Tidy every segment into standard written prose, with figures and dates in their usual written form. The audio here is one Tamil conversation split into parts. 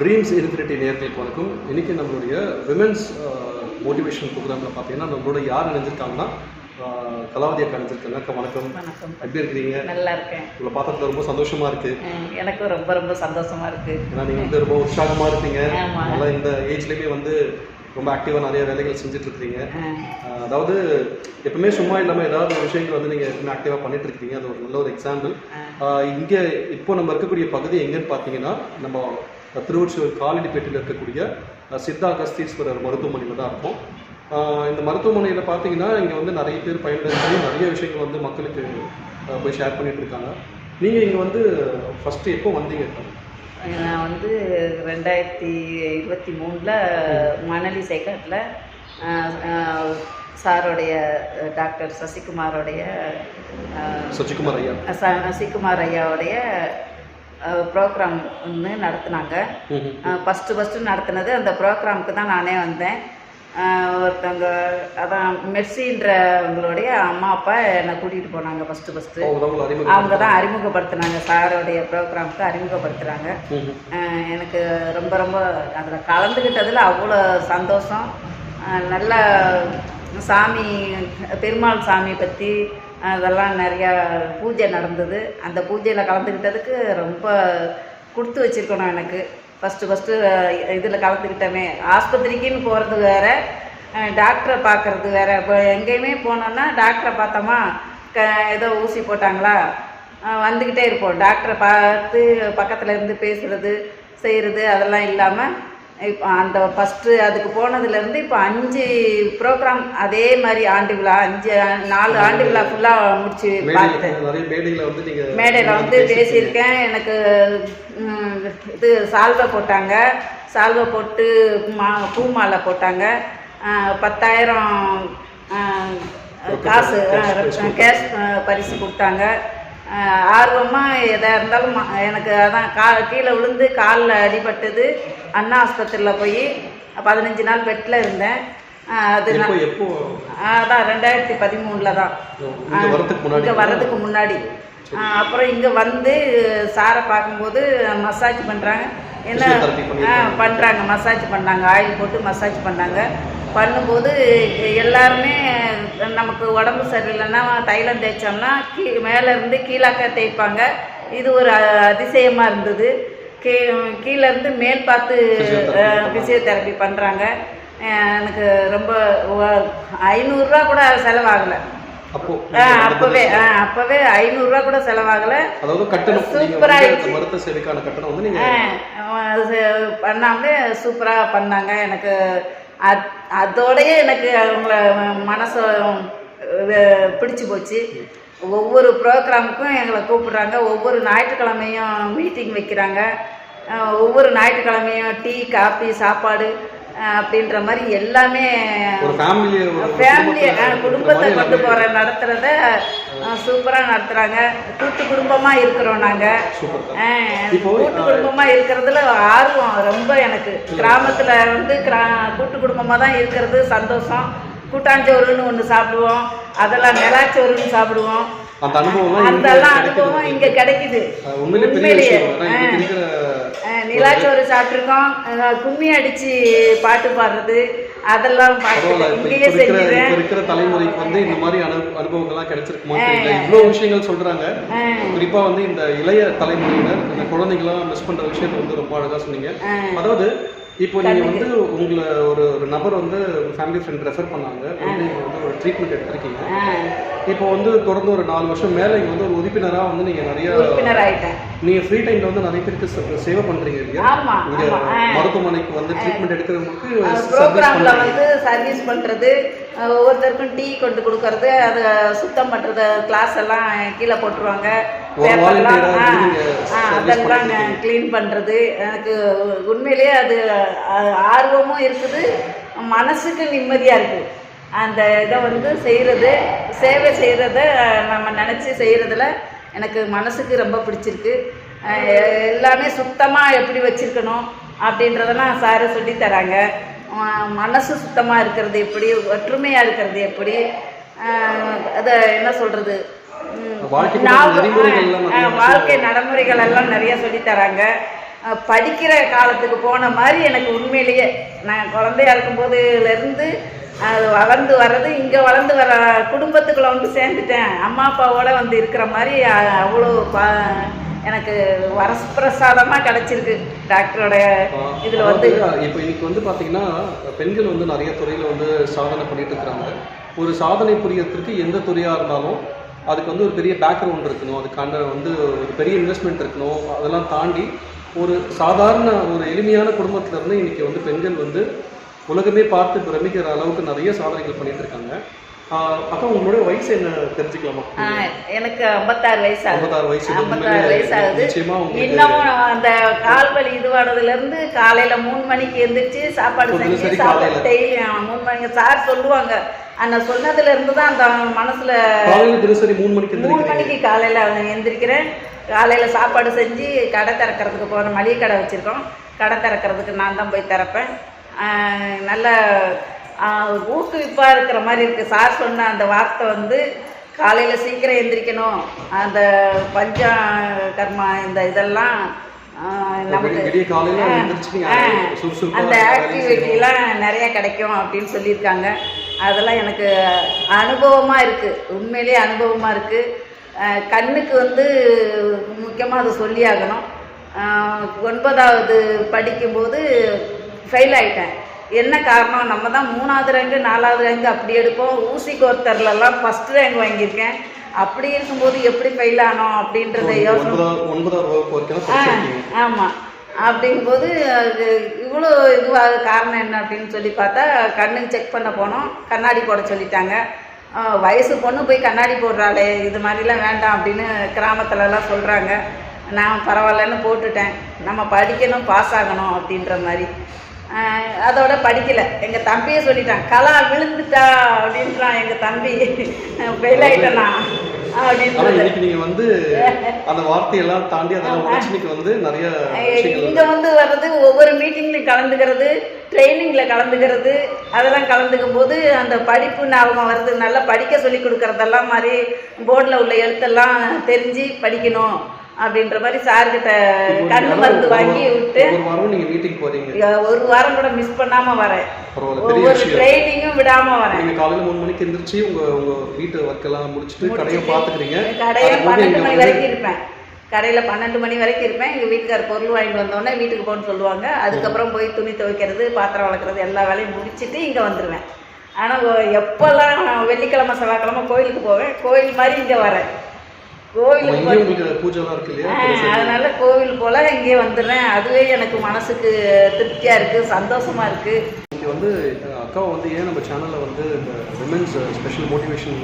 ட்ரீம்ஸ் இன்ஃபினிட்டி நேர்களுக்கு வணக்கம். இன்றைக்கி நம்மளுடைய விமென்ஸ் மோட்டிவேஷன் ப்ரோக்ராமில் பார்த்தீங்கன்னா நம்மளோட யார் நினைஞ்சிருக்காங்கன்னா கலாவதி அக்கா நினைஞ்சிருக்காங்க. அக்கா வணக்கம். வணக்கம். எப்படி இருக்கிறீங்க? நல்லா இருக்கேன். உங்களை பார்த்ததுல ரொம்ப சந்தோஷமாக இருக்குது. எனக்கும் ரொம்ப ரொம்ப சந்தோஷமாக இருக்குது. ஏன்னா நீங்கள் வந்து ரொம்ப உற்சாகமாக இருப்பீங்க. நல்லா இந்த ஏஜ்லேயுமே வந்து ரொம்ப ஆக்டிவாக நிறைய வேலைகள் செஞ்சுட்ருக்கீங்க. அதாவது எப்பவுமே சும்மா இல்லாமல் ஏதாவது ஒரு விஷயங்கள் வந்து நீங்கள் எப்பவுமே ஆக்டிவாக பண்ணிட்டு இருக்கீங்க. அது ஒரு நல்ல ஒரு எக்ஸாம்பிள். இங்கே இப்போ நம்ம இருக்கக்கூடிய பகுதி எங்கேன்னு பார்த்தீங்கன்னா நம்ம திருவொற்றியூர் காலடிப்பேட்டையில் இருக்கக்கூடிய சித்தா அகஸ்தீஸ்வரர் மருத்துவமனையில் தான் இருக்கும். இந்த மருத்துவமனையில் பார்த்தீங்கன்னா இங்கே வந்து நிறைய பேர் பயன்படுத்தி நிறைய விஷயங்கள் வந்து மக்களுக்கு போய் ஷேர் பண்ணிட்டு இருக்காங்க. நீங்கள் இங்கே வந்து ஃபஸ்ட்டு எப்போ வந்தீங்க? நான் வந்து 2023 மணலி சேக்காட்டில் சாரோடைய டாக்டர் சசிகுமார் ஐயாவுடைய ப்ரோக்ராம் ஒன்று நடத்துனாங்க. ஃபஸ்ட்டு நடத்துனது அந்த ப்ரோக்ராமுக்கு தான் நானே வந்தேன். ஒருத்தவங்க அதான் மெர்சின்றவங்களுடைய அம்மா அப்பா என்னை கூட்டிகிட்டு போனாங்க. ஃபஸ்ட்டு அவங்க தான் அறிமுகப்படுத்தினாங்க, சாரோடைய ப்ரோக்ராமுக்கு அறிமுகப்படுத்துகிறாங்க. எனக்கு ரொம்ப ரொம்ப அதில் கலந்துக்கிட்டதில் அவ்வளோ சந்தோஷம். நல்ல சாமி, பெருமாள் சாமி பற்றி அதெல்லாம் நிறையா பூஜை நடந்தது. அந்த பூஜையில் கலந்துக்கிட்டதுக்கு ரொம்ப கொடுத்து வச்சுருக்கணும். எனக்கு ஃபஸ்ட்டு இதில் கலந்துக்கிட்டமே. ஆஸ்பத்திரிக்குன்னு போகிறது வேறு, டாக்டரை பார்க்குறது வேறு. இப்போ எங்கேயுமே போனோன்னா டாக்டரை பார்த்தோமா, ஏதோ ஊசி போட்டாங்களா, வந்துக்கிட்டே இருப்போம். டாக்டரை பார்த்து பக்கத்தில் இருந்து பேசுகிறது செய்கிறது அதெல்லாம் இல்லாமல் இப்போ அந்த ஃபஸ்ட்டு அதுக்கு போனதுலேருந்து இப்போ 5 ப்ரோக்ராம் அதே மாதிரி ஆண்டு விழா 4 ஆண்டு விழா ஃபுல்லாக முடிச்சு பார்த்துட்டேன். மேடையில் வந்து பேசியிருக்கேன். எனக்கு இது சால்வை போட்டாங்க, சால்வை போட்டு பூ மாலை போட்டாங்க. 10,000 காசு கேஷ் பரிசு கொடுத்தாங்க. ஆர்வமாக எதாக இருந்தாலும் எனக்கு அதான் கீழே விழுந்து காலில் அடிபட்டது. அண்ணா ஆஸ்பத்திரியில் போய் 15 நாள் பெட்டில் இருந்தேன். அது அதான் 2013 தான், இங்கே வர்றதுக்கு முன்னாடி. அப்புறம் இங்கே வந்து சாரை பார்க்கும்போது மசாஜ் பண்ணுறாங்க, என்ன பண்ணுறாங்க, மசாஜ் பண்ணாங்க, ஆயில் போட்டு மசாஜ் பண்ணாங்க. பண்ணும்போது எல்லாருமே நமக்கு உடம்பு சரியில்லைன்னா தைலம் தேய்ச்சோம்னா மேலேருந்து கீழாக்க தேய்ப்பாங்க. இது ஒரு அதிசயமாக இருந்தது. கீழேருந்து மேல் பார்த்து ஃபிசியோதெரப்பி பண்ணுறாங்க. எனக்கு ரொம்ப 500 ரூபா கூட செலவாகலை. அப்பவே 500 ரூபா கூட செலவாகலை. சூப்பராக பண்ணாமலே சூப்பராக பண்ணாங்க. எனக்கு அதோடையே எனக்கு அவங்கள மனசை பிடிச்சி போச்சு. ஒவ்வொரு ப்ரோக்ராமுக்கும் எங்களை கூப்பிடுறாங்க. ஒவ்வொரு ஞாயிற்றுக்கிழமையும் மீட்டிங் வைக்கிறாங்க. ஒவ்வொரு ஞாயிற்றுக்கிழமையும் டீ காஃபி சாப்பாடு அப்படின்ற மாதிரி எல்லாமே ஃபேமிலியை குடும்பத்தை கொண்டு போகிற நடத்துகிறத சூப்பராக நடத்துகிறாங்க. கூட்டு குடும்பமாக இருக்கிறோம் நாங்கள். கூட்டு குடும்பமாக இருக்கிறதுல ஆர்வம் ரொம்ப. எனக்கு கிராமத்தில் வந்து கூட்டு குடும்பமாக தான் இருக்கிறது சந்தோஷம். கூட்டாஞ்சோறுன்னு ஒன்று சாப்பிடுவோம், அதெல்லாம் நிலாச்சோறுன்னு சாப்பிடுவோம். அந்த அனுபவம் இங்கே கிடைக்குது உண்மையிலேயே. நிலாச்சோறு சாப்பிட்ருக்கோம், கும்மி அடித்து பாட்டு பாடுறது அதெல்லாம் இங்கேயே செஞ்சுருவேன். இருக்கிற தலைமுறைக்கு வந்து இந்த மாதிரி அனுபவங்கள்லாம் கிடைச்சிருக்குமா தெரியல. இவ்வளோ விஷயங்கள் சொல்கிறாங்க. குறிப்பாக வந்து இந்த இளைய தலைமுறையினர் இந்த குழந்தைங்களாம் மிஸ் பண்ணுற விஷயத்தை வந்து ரொம்ப அழகாக சொன்னீங்க. அதாவது இப்போ நீங்கள் வந்து உங்களை ஒரு நபர் வந்து ஃபேமிலி ஃப்ரெண்ட் ரெஃபர் பண்ணாங்க, நீங்கள் வந்து ஒரு ட்ரீட்மெண்ட் எடுத்திருக்கீங்க. இப்போ வந்து தொடர்ந்து ஒரு 4 வருஷம் மேலே இங்கே வந்து ஒரு உறுப்பினராக வந்து நீங்கள் நிறைய நீங்கள் ஃப்ரீ டைமில் வந்து நிறைய பேருக்கு சேவை பண்ணுறீங்க இல்லையா? இங்கே மருத்துவமனைக்கு வந்து ட்ரீட்மெண்ட் எடுக்கிறவங்களுக்கு ப்ரோக்ராமில் வந்து சர்வீஸ் பண்ணுறது, ஒவ்வொருத்தருக்கும் டீ கொண்டு கொடுக்கறது, அதை சுத்தம் பண்ணுறது, கிளாஸ் எல்லாம் கீழே போட்டுருவாங்க, அதெல்லாம் க்ளீன் பண்ணுறது. எனக்கு உண்மையிலேயே அது ஆர்வமும் இருக்குது, மனசுக்கு நிம்மதியாக இருக்குது. அந்த இதை வந்து செய்கிறது, சேவை செய்கிறத நம்ம நினச்சி செய்கிறதுல எனக்கு மனசுக்கு ரொம்ப பிடிச்சிருக்கு. எல்லாமே சுத்தமாக எப்படி வச்சுருக்கணும் அப்படின்றதெல்லாம் சார் சொல்லித்தராங்க. மனசு சுத்தமாக இருக்கிறது எப்படி, ஒற்றுமையாக இருக்கிறது எப்படி, அதை என்ன சொல்கிறது, வாழ்க்கை நடைமுறைகள் எல்லாம் நிறைய சொல்லித்தராங்க. படிக்கிற காலத்துக்கு போன மாதிரி எனக்கு உண்மையிலேயே நான் குழந்தையா இருக்கும்போதுலேருந்து அது வளர்ந்து வர்றது இங்கே வளர்ந்து வர குடும்பத்துக்குள்ளே வந்து சேர்ந்துட்டேன். அம்மா அப்பாவோட வந்து இருக்கிற மாதிரி அவ்வளோ எனக்கு வரப்பிரசாதமாக கிடச்சிருக்கு டாக்டரோட இதில் வந்து. இப்போ இன்னைக்கு வந்து பார்த்தீங்கன்னா பெண்கள் வந்து நிறைய துறையில் வந்து சாதனை பண்ணிட்டு இருக்கிறாங்க. ஒரு சாதனை புரியறதுக்கு எந்த துறையாக இருந்தாலும் அதுக்கு வந்து ஒரு பெரிய பேக்ரவுண்ட் இருக்கணும், அதுக்கான வந்து ஒரு பெரிய இன்வெஸ்ட்மெண்ட் இருக்கணும். அதெல்லாம் தாண்டி ஒரு சாதாரண ஒரு எளிமையான குடும்பத்திலேருந்து இன்றைக்கி வந்து பெண்கள் வந்து உலகமே பார்த்து பிரமிக்கிற அளவுக்கு நிறைய சாதனைகள் பண்ணிட்டு இருக்காங்க. அக்கா உங்களுடைய வயசு என்ன தெரிஞ்சுக்கலாமா? எனக்கு 56 வயசு ஆகுது. 56 வயசு ஆகுது. இன்னமும் அந்த கால்வலி இதுவானதுலேருந்து காலையில் 3 மணிக்கு எழுந்திரிச்சு சாப்பாடு செஞ்சு சாப்பிட்டு டெய்லியும் 3 மணிக்கு சார் சொல்லுவாங்க. அந்த சொன்னதுலேருந்து தான் அந்த மனசில் தினசரி 3 மணிக்கு காலையில் எந்திரிக்கிறேன். காலையில் சாப்பாடு செஞ்சு கடை திறக்கிறதுக்கு போகிற மளிகை கடை வச்சுருக்கோம். கடை திறக்கிறதுக்கு நான் தான் போய் திறப்பேன். நல்ல ஊக்குவிப்பாக இருக்கிற மாதிரி இருக்குது. சார் சொன்ன அந்த வார்த்தை வந்து காலையில் சீக்கிரம் எந்திரிக்கணும், அந்த பஞ்சகர்மா இந்த இதெல்லாம் நமக்கு அந்த ஆக்டிவிட்டிலாம் நிறைய கிடைக்கும் அப்படின்னு சொல்லியிருக்காங்க. அதெல்லாம் எனக்கு அனுபவமாக இருக்குது, உண்மையிலேயே அனுபவமாக இருக்குது. கண்ணுக்கு வந்து முக்கியமாக அதை சொல்லி ஆகணும். 9வது படிக்கும்போது ஃபெயில் ஆகிட்டேன். என்ன காரணம், நம்ம தான் 3வது ரேங்கு 4வது ரேங்கு அப்படி எடுப்போம். ஊசி கோர்த்தர்லாம் ஃபஸ்ட் ரேங்க் வாங்கியிருக்கேன். அப்படி இருக்கும்போது எப்படி ஃபெயில் ஆனோம் அப்படின்றத யோசனை. ஆமாம், அப்படிங்கும்போது அது இவ்வளோ இதுவாக காரணம் என்ன அப்படின்னு சொல்லி பார்த்தா கண்ணுக்கு செக் பண்ண போனோம். கண்ணாடி போட சொல்லிட்டாங்க. வயசு பொண்ணு போய் கண்ணாடி போடுறாளே, இது மாதிரிலாம் வேண்டாம் அப்படின்னு கிராமத்துலலாம் சொல்கிறாங்க. நான் பரவாயில்லன்னு போட்டுட்டேன். நம்ம படிக்கணும், பாஸ் ஆகணும் அப்படின்ற மாதிரி. அதோட படிக்கலை. எங்கள் தம்பியே சொல்லிட்டான், கலா விழுந்துட்டா அப்படின்றான் எங்கள் தம்பி, ஃபெயில் ஆகிட்டேனா அப்படின்னு. நீங்க வந்து அந்த வார்த்தையெல்லாம் தாண்டி அதெல்லாம் வந்து நிறைய இங்க வந்து வர்றது, ஒவ்வொரு மீட்டிங்லையும் கலந்துக்கிறது, ட்ரைனிங்கில் கலந்துக்கிறது, அதெல்லாம் கலந்துக்கும் போது அந்த படிப்பு ஞாபகம் வருது. நல்லா படிக்க சொல்லி கொடுக்குறதெல்லாம் மாதிரி போர்டில் உள்ள எழுத்தெல்லாம் தெரிஞ்சு படிக்கணும் அப்படின்ற மாதிரி சார்கிட்ட கண்ணு மருந்து வாங்கி விட்டு ஒரு வாரம் கூட மிஸ் பண்ணாம வரேன். ஒவ்வொரு ட்ரைனிங்கும் விடாம வரேன். காலையில 3 மணிக்கு எந்திரிச்சு உங்க வீட்டு ஒர்க் எல்லாம் முடிச்சுட்டு கடையை பாத்துக்கிறீங்க. கடையை 12 மணி வரைக்கும் இருப்பேன். கடையில் 12 மணி வரைக்கும் இருப்பேன். எங்கள் வீட்டுக்கார் பொருள் வாங்கிட்டு வந்தோடனே வீட்டுக்கு போகணும்னு சொல்லுவாங்க. அதுக்கப்புறம் போய் துணி துவைக்கிறது, பாத்திரம் வளர்க்குறது எல்லா வேலையும் முடிச்சுட்டு இங்கே வந்துடுவேன். ஆனால் எப்போல்லாம் வெள்ளிக்கிழமை செவ்வாய்க்கிழமை கோயிலுக்கு போவேன், கோயில் மாதிரி இங்கே வரேன். அதனால கோவில் போல இங்கே வந்துடுறேன். அதுவே எனக்கு மனசுக்கு திருப்தியா இருக்கு, சந்தோஷமா இருக்கு. இங்கே வந்து அக்காவை வந்து ஏன் நம்ம சேனலில் வந்து இந்த விமென்ஸ் ஸ்பெஷல் மோட்டிவேஷன்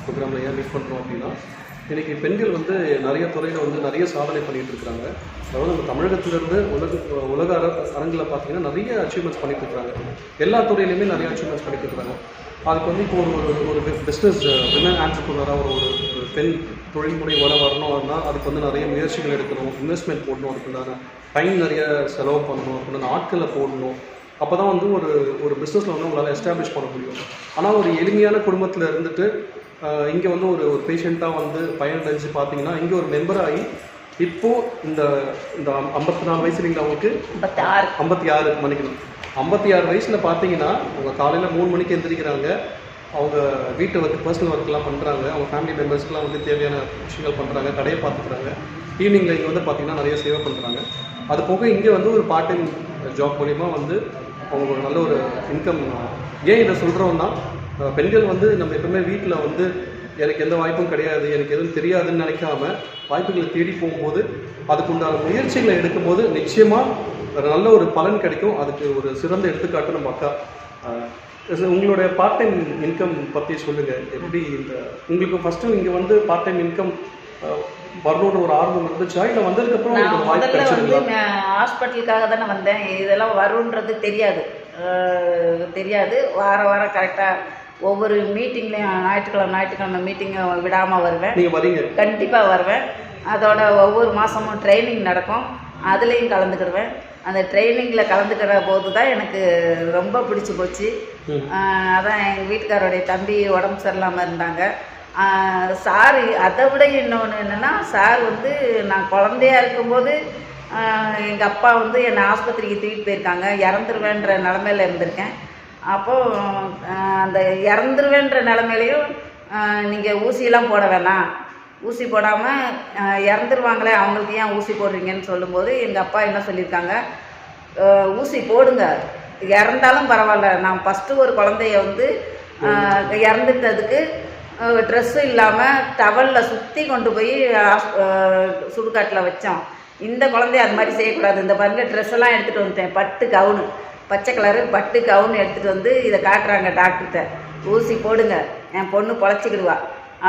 ப்ரோக்ராமில் ஏன் மீட் பண்ணுறோம் அப்படின்னா, இன்றைக்கி பெண்கள் வந்து நிறைய துறையில் வந்து நிறைய சாதனை பண்ணிகிட்டு இருக்கிறாங்க. அதாவது நம்ம தமிழகத்திலேருந்து உலக அரங்கில் பார்த்தீங்கன்னா நிறைய அச்சீவ்மெண்ட்ஸ் பண்ணிட்டு இருக்கிறாங்க. எல்லா துறையிலையுமே நிறைய அச்சீவ்மெண்ட்ஸ் பண்ணிட்டு இருக்கிறாங்க. அதுக்கு வந்து இப்போ ஒரு பிஸ்னஸ் விமன் ஆண்டர்ப்ரனராக ஒரு பெண் தொழில்முறை வரணும்னா அதுக்கு வந்து நிறைய முயற்சிகள் எடுக்கணும், இன்வெஸ்ட்மெண்ட் போடணும், அதுக்குண்டான டைம் நிறைய செலவு பண்ணணும், அதுக்குண்டான ஆட்களை போடணும். அப்போ தான் வந்து ஒரு பிஸ்னஸில் வந்து உங்களால் எஸ்டாப்ளிஷ் பண்ண முடியும். ஆனால் ஒரு எளிமையான குடும்பத்தில் இருந்துட்டு இங்கே வந்து ஒரு பேஷண்ட்டாக வந்து பயனடைஞ்சு பார்த்தீங்கன்னா இங்கே ஒரு மெம்பர் ஆகி இப்போது இந்த 54 வயசு இல்லைங்களா அவங்களுக்கு? 56 மணிக்கணும். 56 வயசில் பார்த்தீங்கன்னா அவங்க காலையில் 3 மணிக்கு எந்திரிக்கிறாங்க. அவங்க வீட்டு ஒர்க், பர்சனல் ஒர்க்லாம் பண்ணுறாங்க. அவங்க ஃபேமிலி மெம்பர்ஸ்க்குலாம் வந்து தேவையான விஷயங்கள் பண்ணுறாங்க, கடையை பார்த்துக்கிறாங்க. ஈவினிங்கில் இங்கே வந்து பார்த்திங்கன்னா நிறைய சேவை பண்ணுறாங்க. அது போக இங்கே வந்து ஒரு பார்ட் டைம் ஜாப் மூலிமா வந்து அவங்க ஒரு நல்ல ஒரு இன்கம். ஏன் இதை சொல்கிறோன்னா, பெண்கள் வந்து நம்ம எப்பவுமே வீட்டில் வந்து எனக்கு எந்த வாய்ப்பும் கிடையாது, எனக்கு எதுவும் தெரியாதுன்னு நினைக்காம வாய்ப்புகளை தேடி போகும்போது அதுக்குண்டான முயற்சிகளை எடுக்கும்போது நிச்சயமாக நல்ல ஒரு பலன் கிடைக்கும். அதுக்கு ஒரு சிறந்த எடுத்துக்காட்டு நம்ம அக்கா. உங்களுடைய பார்ட் டைம் இன்கம் பற்றி சொல்லுங்கள். எப்படி இந்த உங்களுக்கு ஃபஸ்ட்டு இங்கே வந்து பார்ட் டைம் இன்கம் வரணுன்ற ஒரு ஆர்வம் இருந்துச்சா, இல்லை வந்ததுக்கப்புறம் முதல்ல வந்து ஹாஸ்பிட்டலுக்காக தானே வந்தேன். இதெல்லாம் வருன்றது தெரியாது. வாரம் கரெக்டாக ஒவ்வொரு மீட்டிங்லேயும் ஞாயிற்றுக்கிழமை மீட்டிங்கை விடாமல் வருவேன். கண்டிப்பாக வருவேன். அதோட ஒவ்வொரு மாதமும் ட்ரைனிங் நடக்கும், அதுலேயும் கலந்துக்கிடுவேன். அந்த ட்ரைனிங்கில் கலந்துக்கிற போது தான் எனக்கு ரொம்ப பிடிச்சி போச்சு. அதான் எங்கள் வீட்டுக்காரோடைய தம்பி உடம்பு சரியில்லாமல் இருந்தாங்க. சார் அதை விட இன்னொன்று என்னென்னா, சார் வந்து நான் குழந்தையா இருக்கும்போது எங்கள் அப்பா வந்து என்னை ஆஸ்பத்திரிக்கு தூக்கிட்டு போயிருக்காங்க, இறந்துருவேன்ற நிலமையில இருந்திருக்கேன். அப்போது அந்த இறந்துருவேன்ற நிலமையிலையும் நீங்கள் ஊசியெல்லாம் போட வேணாம், ஊசி போடாமல் இறந்துருவாங்களே அவங்களுக்கு ஏன் ஊசி போடுறீங்கன்னு சொல்லும்போது எங்கள் அப்பா என்ன சொல்லியிருக்காங்க, ஊசி போடுங்க, இறந்தாலும் பரவாயில்ல. நான் ஃபஸ்ட்டு ஒரு குழந்தைய வந்து இறந்துட்டதுக்கு ட்ரெஸ்ஸும் இல்லாமல் டவலில் சுற்றி கொண்டு போய் சுடுகாட்டில் வச்சோம். இந்த குழந்தைய அது மாதிரி செய்யக்கூடாது. இந்த பாருங்க ட்ரெஸ் எல்லாம் எடுத்துகிட்டு வந்துட்டேன், பட்டு கவுனு, பச்சை கலரு பட்டு கவுன் எடுத்துகிட்டு வந்து இதை காட்டுறாங்க டாக்டர்கிட்ட, ஊசி போடுங்க என் பொண்ணு பொழைச்சிக்கிடுவா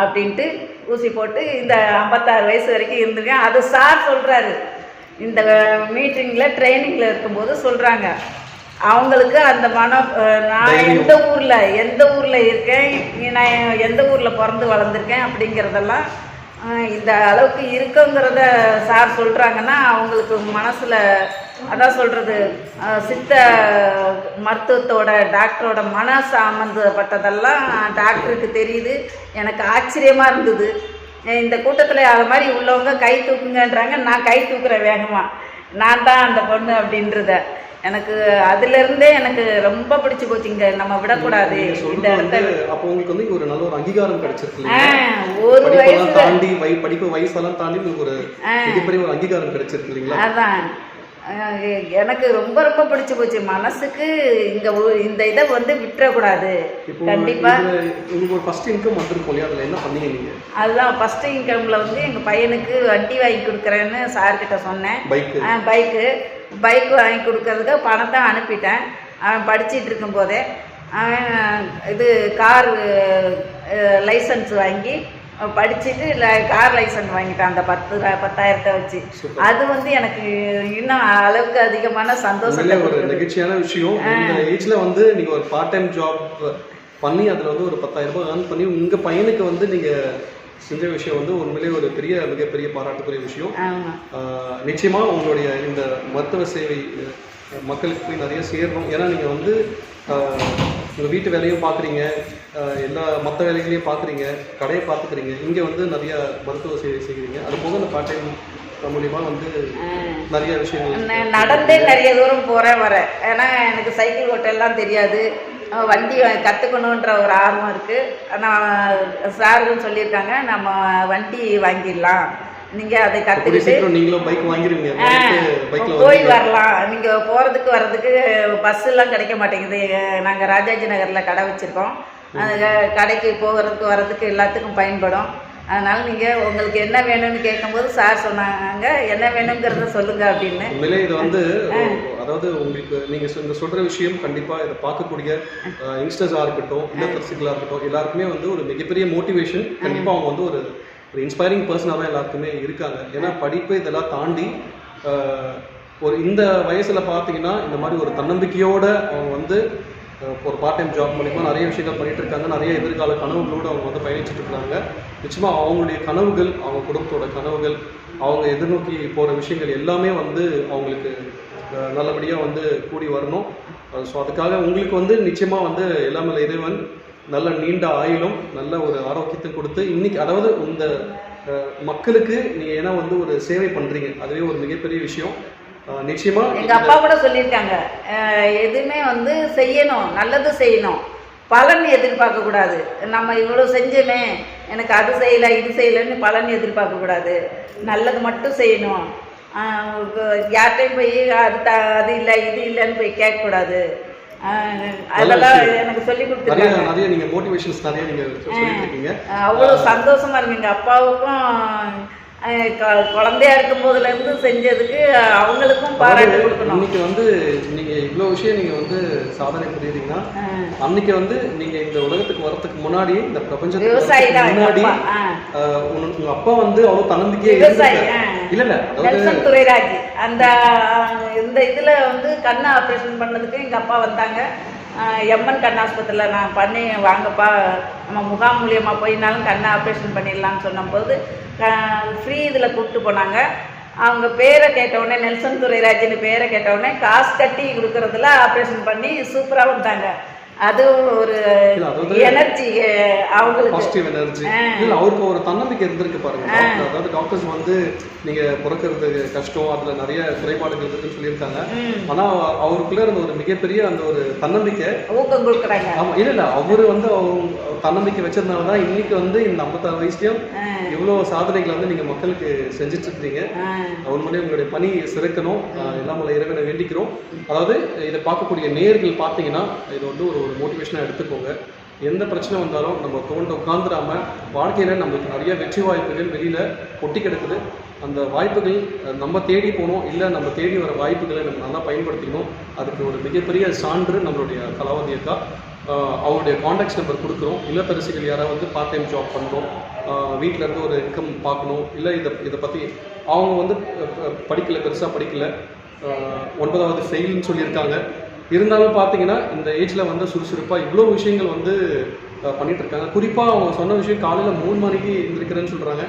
அப்படின்ட்டு ஊசி போட்டு இந்த 56 வயசு வரைக்கும் இருந்திருக்கேன். அது சார் சொல்கிறாரு, இந்த மீட்டிங்கில் ட்ரைனிங்கில் இருக்கும்போது சொல்கிறாங்க. அவங்களுக்கு அந்த நான் எந்த ஊரில் இருக்கேன், நான் எந்த ஊரில் பிறந்து வளர்ந்துருக்கேன் அப்படிங்கிறதெல்லாம் இந்த அளவுக்கு இருக்குங்கிறத சார் சொல்கிறாங்கன்னா அவங்களுக்கு மனசில் அதான் சொல்கிறது, சித்த மருத்துவத்தோட டாக்டரோட மன சம்மந்தப்பட்டதெல்லாம் டாக்டருக்கு தெரியுது. எனக்கு ஆச்சரியமாக இருந்தது. இந்த கூட்டத்தில் அது மாதிரி உள்ளவங்க கை தூக்குங்கன்றாங்க, நான் கை தூக்குறேன் வேகமாக, நான் தான் அந்த பொண்ணு அப்படின்றத. எனக்கு அதுலேருந்தே எனக்கு ரொம்ப பிடிச்சி போச்சுங்க. நம்ம விடக்கூடாது இந்த இடத்த. அப்போ உங்களுக்கு வந்து ஒரு நல்ல ஒரு அங்கீகாரம் கிடைச்சிருக்கு. ஒரு வயசு தாண்டி படிப்பு வயசெல்லாம் தாண்டி உங்களுக்கு ஒரு மிகப்பெரிய ஒரு அங்கீகாரம் கிடைச்சிருக்கு இல்லைங்களா? அதான் எனக்கு ரொம்ப ரொம்ப பிடிச்சி போச்சு. மனசுக்கு இந்த இதை வந்து விட்டுறக்கூடாது. கண்டிப்பா உங்களுக்கு ஒரு ஃபர்ஸ்ட் இன்கம் வந்திருக்கும் இல்லையா, அதில் என்ன பண்ணீங்க நீங்க? அதுதான் ஃபர்ஸ்ட் இன்கம்ல வந்து எங்கள் பையனுக்கு வண்டி வாங்கி கொடுக்குறேன்னு சார்கிட்ட சொன்னேன். பைக்கு வாங்கி கொடுக்கறதுக்கு பணத்தை அனுப்பிட்டேன். அவன் படிச்சிட்டு இருக்கும்போதே அவன் இது கார் லைசன்ஸ் வாங்கி படிச்சுட்டு கார் லைசன்ஸ் வாங்கிட்டான் அந்த 10,000 வச்சு. அது வந்து எனக்கு இன்னும் அளவுக்கு அதிகமான சந்தோஷம். ஒரு நெகிழ்ச்சியான விஷயம். இந்த ஏஜ்ல வந்து நீங்க ஒரு பார்ட் டைம் ஜாப் பண்ணி அதுல வந்து ஒரு 10,000 ரூபாய் ஏர்ன் பண்ணி உங்க பையனுக்கு வந்து நீங்க செஞ்ச விஷயம் வந்து உண்மையிலேயே ஒரு மிகப்பெரிய பாராட்டுக்குரிய விஷயம். நிச்சயமா உங்களுடைய இந்த மருத்துவ சேவை மக்களுக்கு போய் நிறைய சேரணும். ஏன்னா நீங்கள் வந்து உங்கள் வீட்டு வேலையும் பார்க்குறீங்க, எல்லா மற்ற வேலைகளையும் பார்க்குறீங்க, கடையை பார்த்துக்கிறீங்க, இங்கே வந்து நிறைய மருத்துவ சேவை செய்கிறீங்க. அது போக இந்த பார்ட் டைம் மூலியமாக வந்து நிறைய விஷயங்கள் நடந்தே நிறைய தூரம் போகிறேன் வரேன். ஏன்னா எனக்கு சைக்கிள் ஓட்டெல்லாம் தெரியாது, வண்டி கற்றுக்கணுன்ற ஒரு ஆர்வம் இருக்குது. ஆனால் சாருன்னு சொல்லியிருக்காங்க, நம்ம வண்டி வாங்கிடலாம், நீங்கள் அதை கற்றுக்கிட்டு நீங்களும் பைக் வாங்கிடுவீங்க, போய் வரலாம். நீங்கள் போகிறதுக்கு வர்றதுக்கு பஸ்ஸெல்லாம் கிடைக்க மாட்டேங்குது. நாங்கள் ராஜாஜி நகரில் கடை வச்சுருக்கோம். கடைக்கு போகிறதுக்கு வர்றதுக்கு எல்லாத்துக்கும் பயன்படும். அதனால் நீங்கள் உங்களுக்கு என்ன வேணும்னு கேட்கும்போது சார் சொன்னாங்க, என்ன வேணுங்கிறத சொல்லுங்கள் அப்படின்னு. உண்மையிலே இது வந்து அதாவது உங்களுக்கு நீங்கள் இந்த சொல்கிற விஷயம் கண்டிப்பாக இதை பார்க்கக்கூடிய யங்ஸ்டர்ஸாக இருக்கட்டும், இல்லத்தரசிகளாக இருக்கட்டும், எல்லாருக்குமே வந்து ஒரு மிகப்பெரிய மோட்டிவேஷன். கண்டிப்பாக அவங்க வந்து ஒரு இன்ஸ்பைரிங் பர்சனாக தான் எல்லாருக்குமே இருக்காங்க. ஏன்னா படிப்பு இதெல்லாம் தாண்டி ஒரு இந்த வயசில் பார்த்தீங்கன்னா இந்த மாதிரி ஒரு தன்னம்பிக்கையோடு அவங்க வந்து ஒரு பார்ட் டைம் ஜாப் மூலிமா நிறைய விஷயங்கள் பண்ணிகிட்டு இருக்காங்க. நிறைய எதிர்கால கனவுகளோடு அவங்க வந்து பயணிச்சுட்டு இருக்காங்க. நிச்சயமாக அவங்களுடைய கனவுகள், அவங்க குடும்பத்தோட கனவுகள், அவங்க எதிர்நோக்கி போகிற விஷயங்கள் எல்லாமே வந்து அவங்களுக்கு நல்லபடியாக வந்து கூடி வரணும். ஸோ அதுக்காக உங்களுக்கு வந்து நிச்சயமாக வந்து எல்லாமே இறைவன் நல்ல நீண்ட ஆயுளும் நல்ல ஒரு ஆரோக்கியத்தை கொடுத்து இன்னைக்கு அதாவது இந்த மக்களுக்கு நீங்கள் ஏன்னா வந்து ஒரு சேவை பண்ணுறீங்க, அதுவே ஒரு மிகப்பெரிய விஷயம். நிச்சயமா எங்க அப்பா கூட சொல்லியிருக்காங்க, எதுவுமே வந்து செய்யணும், நல்லது செய்யணும், பலன் எதிர்பார்க்க கூடாது. நம்ம இவ்வளோ செஞ்சோமே, எனக்கு அது செய்யலை இது செய்யலைன்னு பலன் எதிர்பார்க்க கூடாது, நல்லது மட்டும் செய்யணும். யார்கிட்டையும் போய் அது இல்லை இது இல்லைன்னு போய் கேட்கக்கூடாது. அதெல்லாம் எனக்கு சொல்லி கொடுத்துருக்காங்க. நிறைய நீங்க மோட்டிவேஷன்ஸ் நிறைய நீங்க சொல்லிட்டு இருக்கீங்க. அவ்வளோ சந்தோஷமா இருக்கு. எங்க அப்பாவுக்கும் குழந்தையா இருக்கும் போதுல இருந்து செஞ்சதுக்கு அவங்களுக்கும் பாராட்டு கொடுக்கணும். இன்னைக்கு வந்து நீங்க இவ்வளவு விஷயம் நீங்க வந்து சாதனை புரியுறீங்கன்னா, அன்னைக்கு வந்து நீங்க இந்த உலகத்துக்கு வரதுக்கு முன்னாடி இந்த பிரபஞ்சத்துக்கு முன்னாடி உங்க அப்பா வந்து அவ்வளவு தன்னம்பிக்கையே இல்ல நெல்சன் துரைராஜ் அந்த இந்த இதுல வந்து கண்ணு ஆப்ரேஷன் பண்ணதுக்கு எங்க அப்பா வந்தாங்க. எம்என் கண் ஆஸ்பத்திரியில் நான் பண்ணி வாங்கப்பா, நம்ம முகாம் மூலியமாக போயினாலும் கண்ணை ஆப்ரேஷன் பண்ணிடலான்னு சொன்னபோது ஃப்ரீ இதில் கூப்பிட்டு போனாங்க. அவங்க பேரை கேட்டவுடனே, நெல்சன் துரைராஜின்னு பேரை கேட்டவுடனே காசு கட்டி கொடுக்குறதுல ஆப்ரேஷன் பண்ணி சூப்பராக வந்தாங்க. அது ஒரு இல்ல அதாவது எனர்ஜி அவங்களுக்கு. Positive energy. இல்ல அவருக்கு ஒரு தன்னம்பிக்கை இருந்திருக்கு பாருங்க. அதாவது டாக்டர்ஸ் வந்து நீங்க பிறக்கிறது கஷ்டம், அதுல நிறைய குறைபாடுகள் இருக்குன்னு சொல்லியிருக்காங்க. ஆனா அவருக்குள்ள இருந்த ஒரு மிகப்பெரிய அந்த ஒரு தன்னம்பிக்கை ஊக்கம் கொடுக்குறாங்க. ஆமா இல்ல அவரு வந்து தன்னம்பிக்கை வச்சிருந்தனாலதான் இன்னைக்கு வந்து இந்த 56 வயசுலயும் இவ்வளவு சாதனைகளை வந்து நீங்க மக்களுக்கு செஞ்சுட்டு இருக்கீங்க. உண்மையிலேயே உங்களுடைய பணி சிறக்கணும், எல்லாம் இறைவனை வேண்டிக்கிறோம். அதாவது இதை பார்க்கக்கூடிய நேயர்கள் பார்த்தீங்கன்னா இது வந்து ஒரு மோட்டிவேஷனாக எடுத்துக்கோங்க. எந்த பிரச்சனை வந்தாலும் நம்ம தோண்ட உட்காந்துடாம வாழ்க்கையில் நம்மளுக்கு நிறைய வெற்றி வாய்ப்புகள் வெளியில் கொட்டி கிடக்குது. அந்த வாய்ப்புகள் நம்ம தேடி போகணும், இல்லை நம்ம தேடி வர வாய்ப்புகளை நம்ம நல்லா பயன்படுத்திக்கணும். அதுக்கு ஒரு மிகப்பெரிய சான்று நம்மளுடைய கலாவதி அக்கா. அவருடைய காண்டாக்ட்ஸ் நம்பர் கொடுக்குறோம். இல்லத்தரசிகள் யாராவது வந்து பார்ட் டைம் ஜாப் பண்ணணும், வீட்டில் இருந்து ஒரு இன்கம் பார்க்கணும், இல்லை இதை பற்றி அவங்க வந்து படிக்கலை, பெருசாக படிக்கலை, 9வது ஃபெயில்னு சொல்லியிருக்காங்க. இருந்தாலும் பார்த்தீங்கன்னா இந்த ஏஜில் வந்து சுறுசுறுப்பாக இவ்வளோ விஷயங்கள் வந்து பண்ணிட்டு இருக்காங்க. குறிப்பாக அவங்க சொன்ன விஷயம் காலையில் 3 மணிக்கு எழுந்திருக்கிறேன்னு சொல்கிறாங்க.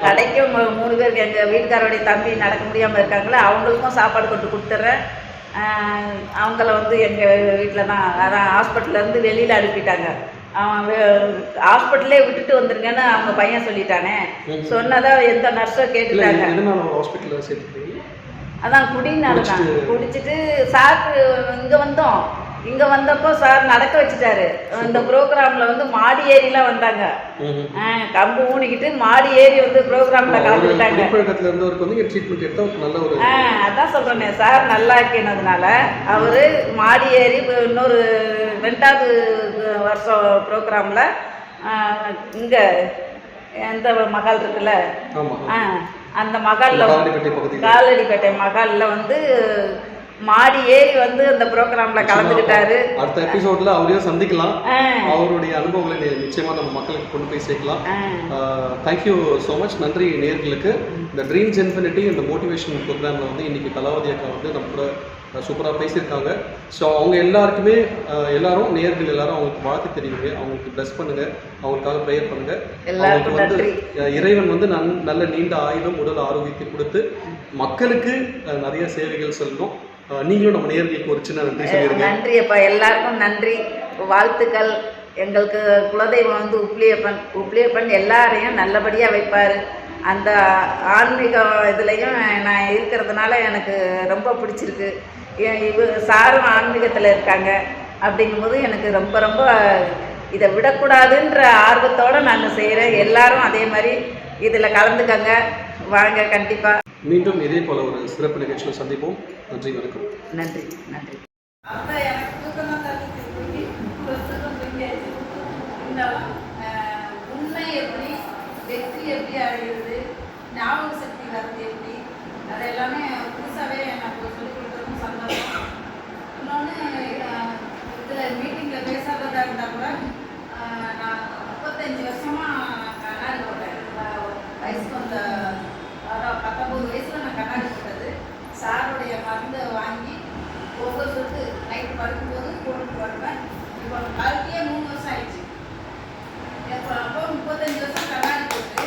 கடைக்கும் 3 பேருக்கு எங்கள் வீட்டுக்காரோடைய தம்பி நடக்க முடியாமல் இருக்காங்களே அவங்களுக்கும் சாப்பாடு கொண்டு கொடுத்துட்றேன். அவங்கள வந்து எங்கள் வீட்டில் தான், அதான் ஹாஸ்பிட்டல்லேருந்து வெளியில் அனுப்பிட்டாங்க. அவன் ஹாஸ்பிட்டலே விட்டுட்டு வந்துருங்கன்னு அவங்க பையன் சொல்லிட்டானே. சொன்னதான் எந்த நர்ஸோ கேட்டுட்டாங்க. அதான் குடினால தான். குடிச்சிட்டு சாருக்கு இங்கே வந்தப்போ சார் நடக்க வச்சுட்டாரு. இந்த ப்ரோக்ராமில் வந்து மாடி ஏறிலாம் வந்தாங்க. கம்பு ஊனிக்கிட்டு மாடி ஏறி வந்து ப்ரோக்ராமில் கலந்துக்கிட்டாங்க. அதான் சொல்கிறேனே, சார் நல்லா இருக்கிறதுனால அவர் மாடி ஏறி இன்னொரு 2வது வருஷம் ப்ரோக்ராமில் இங்கே எந்த மகள் இருக்குல்ல, அந்த மகளில் காலடிப்பேட்டை மகளில் வந்து மாடி ஏறி வந்து அந்த ப்ரோக்ராம்ல கலந்துக்கிட்டாரு. அடுத்த எபிசோட்ல அவரையும் சந்திக்கலாம். அவருடைய அனுபவங்களை நிச்சயமா நம்ம மக்களுக்கு கொண்டு போய் சேர்க்கலாம். Thank you so much. நன்றி நேயர்களுக்கு. இந்த ட்ரீம்ஸ் இன்ஃபினிட்டி இந்த மோட்டிவேஷன் ப்ரோக்ராம்ல வந்து இன்னைக்கு கலாவதி அக்கா வந்து நம்ம கூட சூப்பராக பேசியிருக்காங்க. ஸோ அவங்க எல்லாருக்குமே எல்லாரும் நேயர்கள் எல்லாரும் அவங்களுக்கு வாழ்த்து தெரியுங்க. அவங்களுக்கு பிளஸ் பண்ணுங்க, அவங்களுக்காக ப்ரேயர் பண்ணுங்க. அவங்களுக்கு வந்து இறைவன் வந்து நல்ல நீண்ட ஆயுளும் உடல் ஆரோக்கியத்தை கொடுத்து மக்களுக்கு நிறைய சேவைகள் சொல்லணும். நீங்களும் நம்ம நேயர்களுக்கு ஒரு சின்ன நன்றி சொல்லிடுங்க. நன்றி அப்பா, எல்லாருக்கும் நன்றி, வாழ்த்துக்கள். எங்களுக்கு குலதெய்வம் வந்து உப்ளியப்பன் எல்லாரையும் நல்லபடியாக வைப்பார். அந்த ஆன்மீக இதுலேயும் நான் இருக்கிறதுனால எனக்கு ரொம்ப பிடிச்சிருக்கு. சாரும் ஆன்மீகத்தில் இருக்காங்க அப்படிங்கும்போது எனக்கு ரொம்ப ரொம்ப இதை விடக்கூடாதுன்ற ஆர்வத்தோடு நான் செய்கிறேன். எல்லாரும் அதே மாதிரி இதில் கலந்துக்கங்க, வாங்க கண்டிப்பாக. மீண்டும் இதே போல ஒரு சிறப்பு நிகழ்ச்சியில் சந்திப்போம். நன்றி, வணக்கம். நன்றி நன்றி. உண்மை எப்படி, வெற்றி எப்படி அடைகிறது, ஞாபக சக்தி வருது எப்படி, அது எல்லாமே புதுசாகவே எனக்கு சொல்லிக் கொடுக்குறதும் சந்தோஷம். இன்னொன்று இதில் மீட்டிங்கில் பேசாததாக இருந்தால் கூட நான் 35 வருஷமாக கண்ணாடி போட்டேன். வயசுக்கு வந்த 19 வயசில் நான் கண்ணாடி போட்டது. சாருடைய மருந்தை வாங்கி ஒவ்வொரு சொட்டு நைட்டு படுக்கும்போது போட்டுட்டு வருவேன். இப்போ வாழ்க்கையே 3 வருஷம் ஆயிடுச்சு. அப்போ 35 வருஷம் கண்ணாடி போட்டு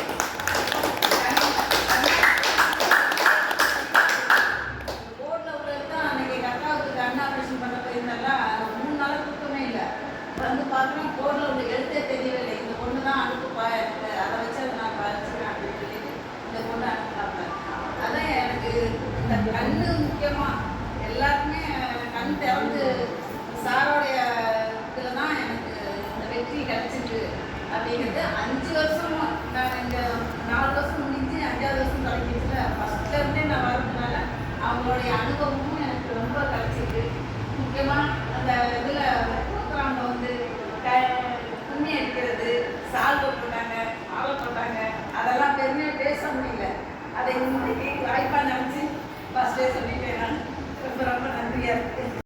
போர்டில் உள்ளது தான். அன்றைக்கி எங்கள் அக்காவுக்கு கண் ஆப்ரேஷன் பண்ண போயிருந்தால 3 நாளாக தூக்கமே இல்லை. வந்து பார்க்குறோம் போர்டில் உள்ள எழுத்தே தெரியவே இல்லை. இந்த பொண்ணு தான் அனுப்புப்பா, அதை வச்சு அதை நான் படிச்சுக்கிறேன் அப்படின்னு சொல்லிட்டு இந்த பொண்ணு அனுப்புறாங்க. அதான் எனக்கு இந்த கண்ணு முக்கியமாக எல்லாருக்குமே கண் திறந்து சாரோடைய இதில் தான் எனக்கு இந்த வெற்றி கிடச்சிருக்கு அப்படிங்கிறது. 5 வருஷமும் நான் இந்த 4 வருஷம் முடிஞ்சு 5வது வருஷம் கிடைக்கிச்சுல, ஃபஸ்ட்லேருந்தே நான் வர்றதுனால அவங்களுடைய அனுபவமும் எனக்கு ரொம்ப கிடச்சிருக்கு. முக்கியமாக அந்த இதில் ப்ரோக்ராமில் வந்து துணி அடிக்கிறது, சால்வை போட்டாங்க, மாலை போட்டாங்க, அதெல்லாம் பெருமையாக பேச முடியல. அதை இன்னைக்கு வாய்ப்பாக நினச்சி ஃபஸ்ட்டே சொல்லிட்டேன். நான் ரொம்ப ரொம்ப நன்றியாக இருக்குது.